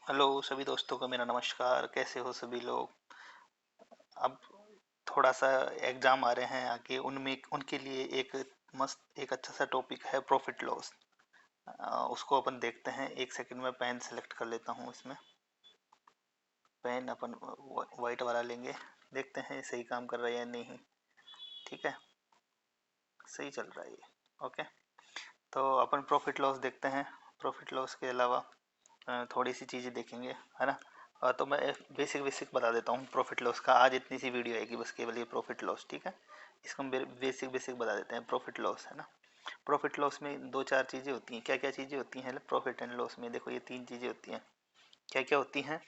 Hello सभी दोस्तों को मेरा नमस्कार। कैसे हो सभी लोग। अब थोड़ा सा एग्जाम आ रहे हैं आगे, उनमें उनके लिए एक अच्छा सा टॉपिक है प्रॉफिट लॉस। उसको अपन देखते हैं। एक सेकंड में पेन सेलेक्ट कर लेता हूँ। इसमें पेन अपन वाइट वाला लेंगे। देखते हैं सही काम कर रहा है या नहीं। ठीक है, सही चल रहा है ये। ओके, तो अपन प्रॉफिट लॉस देखते हैं। प्रॉफिट लॉस के अलावा थोड़ी सी चीज़ें देखेंगे, है ना। तो मैं बेसिक बेसिक बता देता हूँ प्रॉफिट लॉस का। आज इतनी सी वीडियो आएगी बस केवल ये प्रॉफिट लॉस, ठीक है। इसको हम बेसिक बेसिक बता देते हैं। प्रॉफिट लॉस, है ना। प्रॉफिट लॉस में दो चार चीज़ें होती हैं। क्या क्या चीज़ें होती हैं प्रॉफिट एंड लॉस में? देखो ये तीन चीज़ें होती हैं। क्या क्या होती हैं?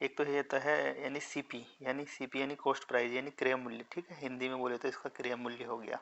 एक तो ये होता है यानी सीपी, यानी कॉस्ट प्राइस, यानी क्रय मूल्य, ठीक है। हिंदी में बोले तो इसका क्रय मूल्य हो गया,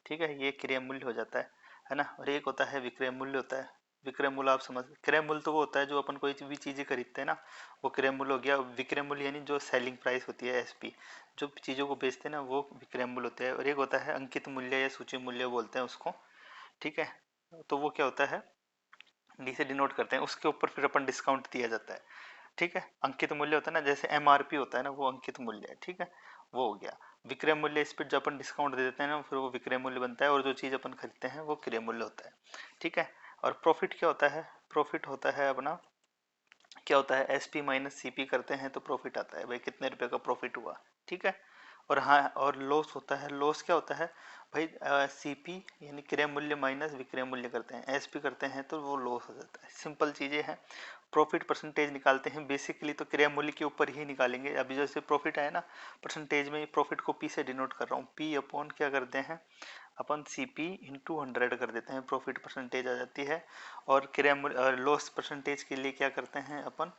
ठीक है। ये क्रय मूल्य हो जाता है ना। और एक होता है विक्रय मूल्य होता है। विक्रय मूल्य आप समझ, क्रय मूल्य तो वो होता है जो अपन कोई भी चीज़ें खरीदते हैं ना, वो क्रय मूल्य हो गया। विक्रय मूल्य यानी जो सेलिंग प्राइस होती है, एसपी, जो चीज़ों को बेचते हैं ना, वो विक्रय मूल्य होता है। और एक होता है अंकित मूल्य या सूची मूल्य बोलते हैं उसको, ठीक है। तो वो क्या होता है, डी से डिनोट करते हैं, उसके ऊपर फिर अपन डिस्काउंट दिया जाता है, ठीक है। अंकित मूल्य होता है ना, जैसे एमआरपी होता है ना, वो अंकित मूल्य है, ठीक है। वो हो गया विक्रय मूल्य। इस पर जो अपन डिस्काउंट दे देते हैं ना, फिर वो विक्रय मूल्य बनता है। और जो चीज़ अपन खरीदते हैं वो क्रय मूल्य होता है, ठीक है। और प्रॉफिट क्या होता है? प्रॉफिट होता है अपना, क्या होता है, एसपी माइनस सीपी करते हैं तो प्रॉफिट आता है, भाई कितने रुपए का प्रॉफिट हुआ, ठीक है। और हाँ, और लॉस होता है। लॉस क्या होता है भाई? सीपी यानी क्रय मूल्य माइनस विक्रय मूल्य करते हैं, एसपी करते हैं तो वो लॉस हो जाता है। सिंपल चीज़ें हैं। प्रॉफिट परसेंटेज निकालते हैं बेसिकली तो क्रय मूल्य के ऊपर ही निकालेंगे। अभी जैसे प्रॉफिट आया ना परसेंटेज में, प्रॉफिट को पी से डिनोट कर रहा हूँ। पी अपॉन क्या करते हैं अपन, सी पी इंटू 100 कर देते हैं, प्रॉफिट परसेंटेज आ जाती है। और क्रय मूल्य लॉस परसेंटेज के लिए क्या करते हैं अपन,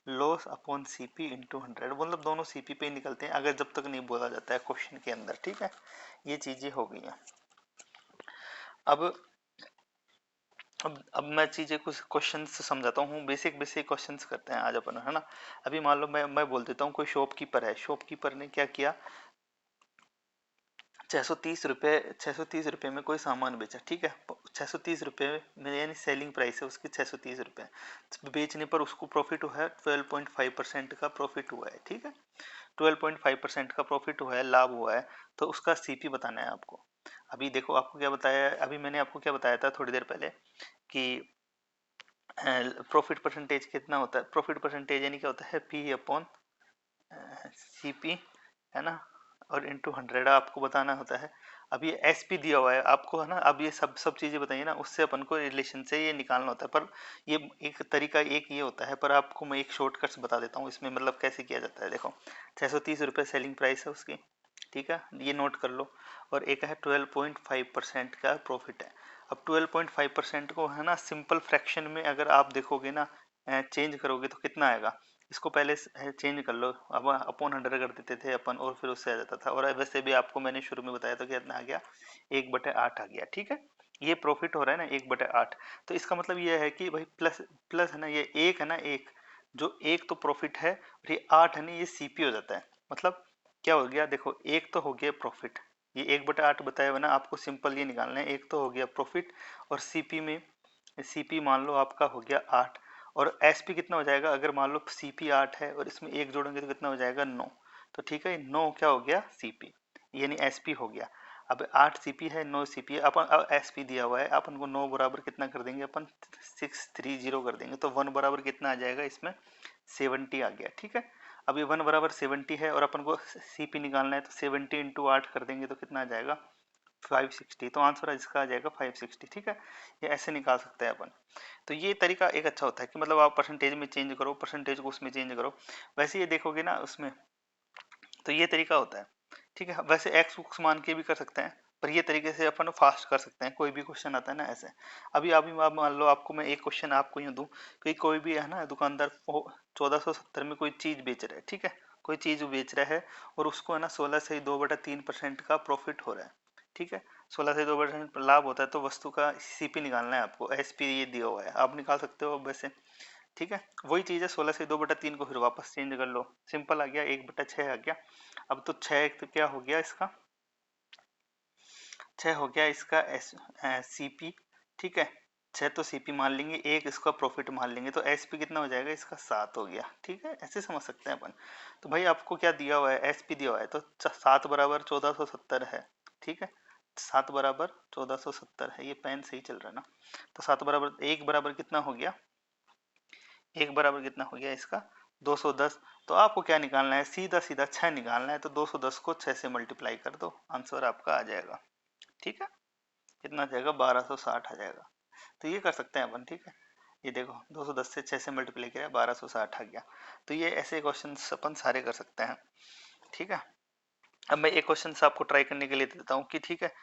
लॉस अपॉन सीपी इंटू 100, मतलब दोनों सीपी पे ही निकलते हैं अगर जब तक नहीं बोला जाता है क्वेश्चन के अंदर, ठीक है। ये चीजें हो गई हैं। अब अब मैं चीजें कुछ क्वेश्चन समझाता हूँ। बेसिक बेसिक क्वेश्चन करते हैं आज अपन, है ना। अभी मान लो मैं बोल देता हूँ कोई शॉपकीपर है। शॉपकीपर ने क्या किया, 630 रुपये, 630 रुपये में कोई सामान बेचा, ठीक है। 630 रुपये में यानी सेलिंग प्राइस है उसकी 630 रुपये। बेचने पर उसको प्रॉफिट हुआ है 12.5% का प्रॉफिट हुआ है, ठीक है। 12.5% का प्रॉफिट हुआ है, लाभ हुआ है। तो उसका सीपी बताना है आपको। अभी देखो आपको क्या बताया है, अभी मैंने आपको क्या बताया था थोड़ी देर पहले कि प्रॉफिट परसेंटेज कितना होता है। प्रॉफिट परसेंटेज यानी क्या होता है, पी अपॉन सीपी, है ना। और इंटू 100 आपको बताना होता है। अब ये एसपी दिया हुआ है आपको, है ना। अब ये सब सब चीज़ें बताइए ना, उससे अपन को रिलेशन से ये निकालना होता है। पर ये एक तरीका एक ये होता है, पर आपको मैं एक शॉर्टकट्स बता देता हूँ इसमें, मतलब कैसे किया जाता है। देखो 630 रुपये सेलिंग प्राइस है उसकी, ठीक है, ये नोट कर लो। और एक है 12.5% का प्रॉफिट है। अब 12.5% को, है ना, सिंपल फ्रैक्शन में अगर आप देखोगे ना, चेंज करोगे तो कितना आएगा। इसको पहले चेंज कर लो। अब अपॉन 100 कर देते थे अपन, और फिर उससे आ जाता था। और वैसे भी आपको मैंने शुरू में बताया था कि इतना आ गया, 1/8 आ गया, ठीक है। ये प्रॉफिट हो रहा है ना 1/8। तो इसका मतलब ये है कि भाई प्लस प्लस है ना, ये एक है ना, एक जो एक तो प्रॉफिट है, और ये 8 है ना, ये सीपी हो जाता है। मतलब क्या हो गया, देखो एक तो हो गया प्रॉफिट, ये 1/8 बताया हुआ ना आपको, सिंपल ये निकालना है। एक तो हो गया प्रॉफिट, और सीपी में, सीपी मान लो आपका हो गया 8। और एसपी कितना हो जाएगा, अगर मान लो सीपी 8 है और इसमें एक जोड़ेंगे तो कितना हो जाएगा, 9। तो ठीक है, 9 क्या हो गया, सीपी, यानी एसपी हो गया। अब 8 सीपी है, 9 सीपी है। अपन एसपी दिया हुआ है, अपन को 9 बराबर कितना कर देंगे अपन, 630 कर देंगे। तो 1 बराबर कितना आ जाएगा इसमें, 70 आ गया, ठीक है। अब ये 1 बराबर 70 है, और अपन को सीपी निकालना है, तो 70 इंटू 8 कर देंगे तो कितना आ जाएगा, 560। तो आंसर इसका आ जाएगा 560, ठीक है। ये ऐसे निकाल सकते हैं अपन। तो ये तरीका एक अच्छा होता है कि मतलब आप परसेंटेज में चेंज करो, परसेंटेज को उसमें चेंज करो। वैसे ये देखोगे ना उसमें, तो ये तरीका होता है, ठीक है। वैसे एक्स उक्स मान के भी कर सकते हैं, पर ये तरीके से अपन फास्ट कर सकते हैं। कोई भी क्वेश्चन आता है ना ऐसे, अभी अभी आप मान लो, आपको मैं एक क्वेश्चन आपको यूँ दूँ कि कोई भी, है ना, दुकानदार 1470 में कोई चीज़ बेच रहा है, ठीक है। कोई चीज़ बेच रहा है, और उसको, है ना, 16 से 2/3% का प्रॉफिट हो रहा है, ठीक है। 16 से 2% लाभ होता है। तो वस्तु का सीपी निकालना है आपको, एसपी ये दिया हुआ है, आप निकाल सकते हो वैसे, ठीक है। वही चीज़ है, 16 से 2/3 को फिर वापस चेंज कर लो, सिंपल आ गया, 1/6 आ गया। अब तो 6 तो क्या हो गया इसका, 6 हो गया इसका सी पी, ठीक है। 6 तो सीपी मान लेंगे, एक इसका प्रॉफिट मान लेंगे, तो एसपी कितना हो जाएगा इसका 7 हो गया। ठीक है, ऐसे समझ सकते हैं अपन। तो भाई आपको क्या दिया हुआ है, एसपी दिया हुआ है, तो 7 बराबर 1470 है। ठीक है, 7 बराबर 1470 है। ये पेन सही चल रहा है ना? तो 7 बराबर, एक बराबर कितना हो गया, एक बराबर कितना हो गया इसका 210। तो आपको क्या निकालना है, सीधा सीधा 6 निकालना है, तो 210 को 6 से मल्टीप्लाई कर दो, आंसर आपका आ जाएगा। ठीक है, कितना आ जाएगा, 1260 आ जाएगा। तो ये कर सकते हैं अपन। ठीक है, ये देखो 210 से 6 से मल्टीप्लाई किया 1260 आ गया। तो ये ऐसे क्वेश्चन अपन सारे कर सकते हैं। ठीक है, अब मैं एक क्वेश्चन आपको ट्राई करने के लिए देता हूँ कि ठीक है,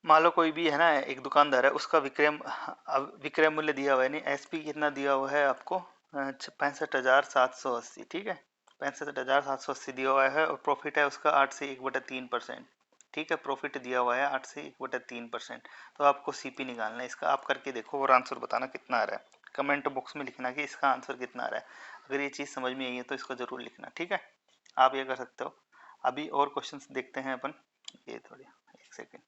मान लो कोई भी है ना, एक दुकानदार है, उसका विक्रय मूल्य दिया हुआ है, नहीं एसपी कितना दिया हुआ है आपको, 65,780। ठीक है, 65,780 दिया हुआ है, और प्रॉफिट है उसका 8 से 1/3%। ठीक है, प्रॉफिट दिया हुआ है 8 से 1/3%। तो आपको सीपी निकालना है इसका। आप करके देखो और आंसर बताना कितना आ रहा है, कमेंट बॉक्स में लिखना कि इसका आंसर कितना आ रहा है। अगर ये चीज़ समझ में आई है तो इसको जरूर लिखना। ठीक है, आप ये कर सकते हो। अभी और क्वेश्चंस देखते हैं अपन, ये थोड़ी एक सेकेंड।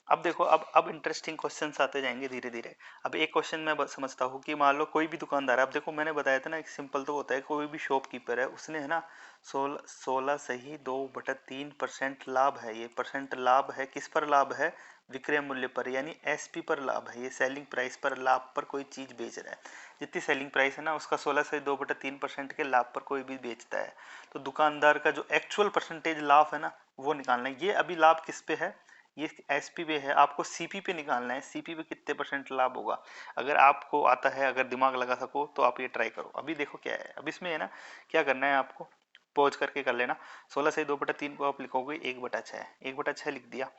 अब देखो, अब इंटरेस्टिंग क्वेश्चंस आते जाएंगे धीरे धीरे। अब एक क्वेश्चन मैं समझता हूँ कि मान लो कोई भी दुकानदार है, अब देखो मैंने बताया था ना, एक सिंपल तो होता है, कोई भी शॉपकीपर है, उसने है ना 16 सही 2/3% लाभ है। ये परसेंट लाभ है, किस पर लाभ है, विक्रय मूल्य पर, यानी एसपी पर लाभ है। ये सेलिंग प्राइस पर, लाभ पर कोई चीज बेच रहा है। जितनी सेलिंग प्राइस है ना, उसका 16 से 2/3% के लाभ पर कोई भी बेचता है। तो दुकानदार का जो एक्चुअल परसेंटेज लाभ है ना, वो निकालना है। ये अभी लाभ किस पे है, ये एसपी पे है, आपको सीपी पे निकालना है। सीपी पे कितने परसेंट लाभ होगा, अगर आपको आता है, अगर दिमाग लगा सको तो आप ये ट्राई करो। अभी देखो क्या है, अब इसमें है ना, क्या करना है आपको, पॉज करके कर लेना। 16 से 2/3 को आप लिखोगे 1/6, 1/6 लिख दिया।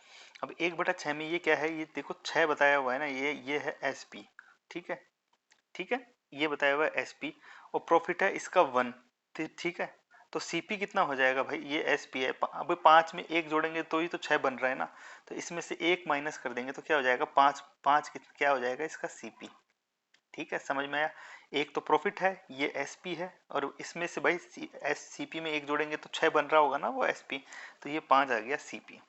अब 1/6 में ये क्या है, ये देखो 6 बताया हुआ है ना, ये है एसपी। ठीक है, ठीक है, ये बताया हुआ है एसपी, और प्रॉफिट है इसका 1। ठीक है, तो सीपी कितना हो जाएगा भाई, ये एसपी है। अब 5 में 1 जोड़ेंगे तो ही तो 6 बन रहा है ना, तो इसमें से 1 माइनस कर देंगे तो क्या हो जाएगा 5। 5 क्या हो जाएगा इसका सीपी। ठीक है, समझ में आया। एक तो प्रॉफिट है, ये एसपी है, और इसमें से भाई सीपी में 1 जोड़ेंगे तो 6 बन रहा होगा ना वो एसपी, तो ये 5 आ गया सीपी।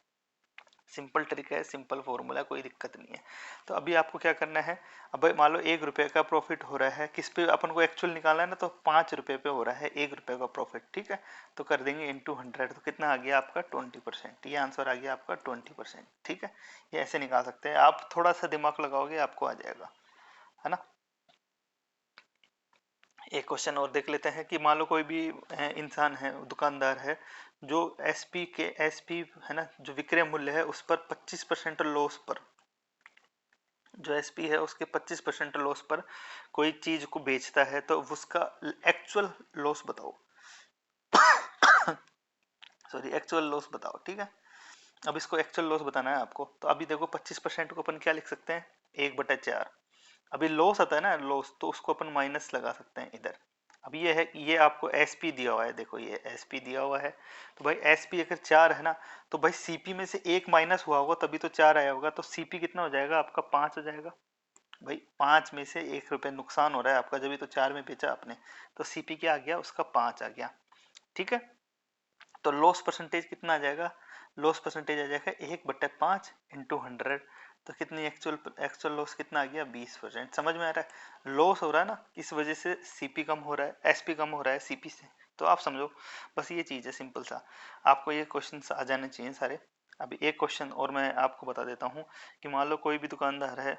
सिंपल ट्रिक है, सिंपल फॉर्मूला, कोई दिक्कत नहीं है। तो अभी आपको क्या करना है, अब मान लो 1 रुपए का प्रॉफिट हो रहा है, किस पे अपन को एक्चुअल निकालना है ना, तो 5 रुपए पे हो रहा है 1 रुपए का प्रॉफिट। ठीक है, तो कर देंगे इंटू 100, तो कितना आ गया आपका 20%। ये आंसर आ गया आपका 20%। ठीक है, ये ऐसे निकाल सकते हैं आप, थोड़ा सा दिमाग लगाओगे आपको आ जाएगा, है ना। एक क्वेश्चन और देख लेते हैं कि मान लो कोई भी इंसान है, दुकानदार है, जो एसपी है ना, जो विक्रय मूल्य है उस पर 25% लॉस पर, जो एसपी है उसके 25% लॉस पर कोई चीज को बेचता है, तो उसका एक्चुअल लॉस बताओ। सॉरी, एक्चुअल लॉस बताओ। ठीक है, अब इसको एक्चुअल लॉस बताना है आपको। तो अभी देखो 25% को अपन क्या लिख सकते हैं, 1/4। अभी लॉस आता है ना, लॉस, तो उसको अपन माइनस लगा सकते हैं इधर। अब ये है, ये आपको एसपी दिया हुआ है, देखो ये एसपी दिया हुआ है, तो भाई एसपी अगर 4 है ना, तो भाई सीपी में से 1 माइनस हुआ होगा तभी तो 4 आया होगा, तो सीपी कितना हो जाएगा आपका 5 हो जाएगा। भाई 5 में से 1 रुपये नुकसान हो रहा है आपका, जब तो 4 में बेचा आपने, तो सीपी क्या आ गया उसका 5 आ गया। ठीक है, तो लॉस परसेंटेज कितना आ जाएगा, लॉस परसेंटेज आ जाएगा 1/5 इंटू 100। तो कितनी एक्चुअल एक्चुअल लॉस कितना आ गया 20%। समझ में आ रहा है, लॉस हो रहा है ना, इस वजह से सीपी कम हो रहा है, एसपी कम हो रहा है सीपी से। तो आप समझो, बस ये चीज़ है सिंपल सा। आपको ये क्वेश्चन आ जाने चाहिए सारे। अभी एक क्वेश्चन और मैं आपको बता देता हूँ कि मान लो कोई भी दुकानदार है,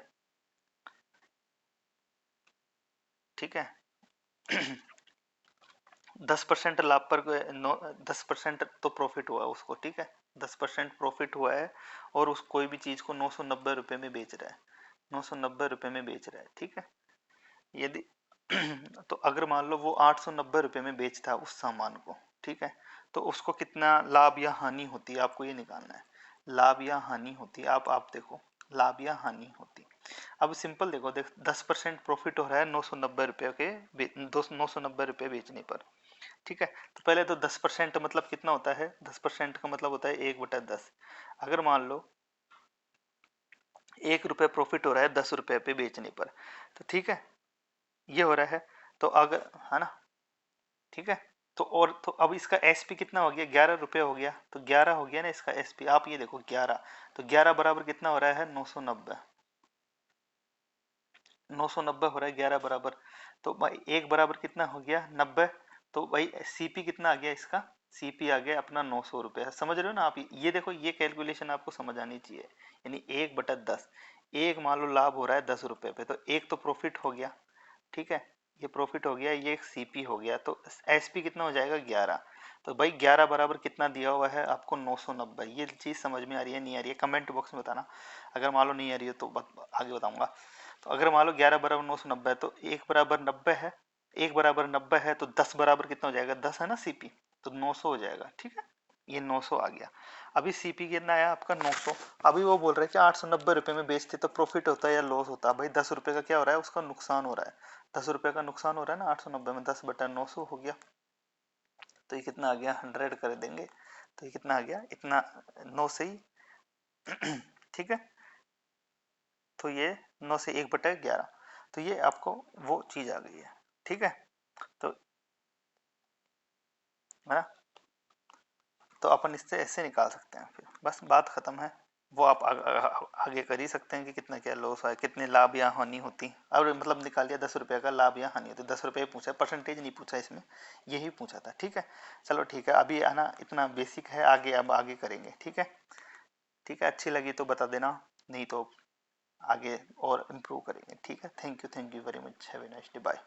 ठीक है, 10% लाभ पर 10% तो प्रॉफिट हुआ उसको। ठीक है, 10% प्रॉफिट हुआ है, और उस कोई भी चीज को 990 रुपए में बेच रहा है, 990 रुपए में बेच रहा है। ठीक है, यदि तो अगर मान लो वो 890 रुपए में बेचता है उस सामान को, ठीक है, तो उसको कितना लाभ या हानि होती है, आपको ये निकालना है। लाभ या हानि होती है, आप देखो, लाभ या हानि होती। अब सिंपल देखो, 10% प्रॉफिट हो रहा है 990 रुपये के, 990 रुपये बेचने पर। ठीक है, तो पहले तो 10% मतलब कितना होता है, 10% का मतलब होता है 1/10। अगर मान लो 1 रुपये प्रॉफिट हो रहा है 10 रुपये पे बेचने पर, तो ठीक है, ये हो रहा है। तो अगर, है ना, ठीक है, तो और तो अब इसका एसपी कितना हो गया, 11 रुपये हो गया, तो 11 हो गया ना इसका एसपी। आप ये देखो 11, तो 11 बराबर कितना हो रहा है, 990। 990 हो रहा है 11 बराबर। तो भाई एक बराबर कितना हो गया, 90। तो भाई सीपी कितना आ गया इसका, सीपी आ गया अपना 900 रुपये। समझ रहे हो ना आप, ये देखो ये कैलकुलेशन आपको समझ आनी चाहिए। यानी 1/10, एक मान लो लाभ हो रहा है 10 रुपये पे, तो एक तो प्रॉफिट हो गया, ठीक है, ये प्रॉफिट हो गया, ये एक सीपी हो गया, तो एसपी कितना हो जाएगा, 11। तो भाई 11 बराबर कितना दिया हुआ है आपको, 990। ये चीज़ समझ में आ रही है नहीं आ रही है, कमेंट बॉक्स में बताना। अगर मान लो नहीं आ रही है तो आगे बताऊंगा। तो अगर मान लो 11 बराबर 990 है, तो एक बराबर 90 है, एक बराबर 90 है, तो 10 बराबर कितना हो जाएगा, 10 है ना सीपी, तो 900 हो जाएगा, ठीक है। ये 900 आ गया। अभी सीपी कितना आया आपका, 900। अभी वो बोल रहे हैं कि 890 रुपये में बेचते तो प्रॉफिट होता है या लॉस होता है। भाई 10 रुपये का क्या हो रहा है, उसका नुकसान हो रहा है। 10 रुपये का नुकसान हो रहा है ना, 890 में 10/900 हो गया। तो ये कितना आ गया, 100 कर देंगे, तो ये कितना आ गया, इतना 9 से ही ठीक है। तो ये 9 से 1/11, तो ये आपको वो चीज़ आ गई है, ठीक है। तो है ना, तो अपन इससे ऐसे निकाल सकते हैं, फिर बस बात खत्म है। वो आप आगे कर ही सकते हैं कि कितना क्या लॉस है, कितने लाभ या हानि होती। अब मतलब निकाल लिया 10 रुपये का लाभ या हानि होती, 10 रुपये पूछा, परसेंटेज नहीं पूछा इसमें, यही पूछा था, ठीक है। चलो ठीक है, अभी है ना इतना बेसिक है, आगे अब आगे करेंगे, ठीक है। ठीक है, अच्छी लगी तो बता देना, नहीं तो आगे और इम्प्रूव करेंगे, ठीक है। Thank you very much, have a nice day, bye.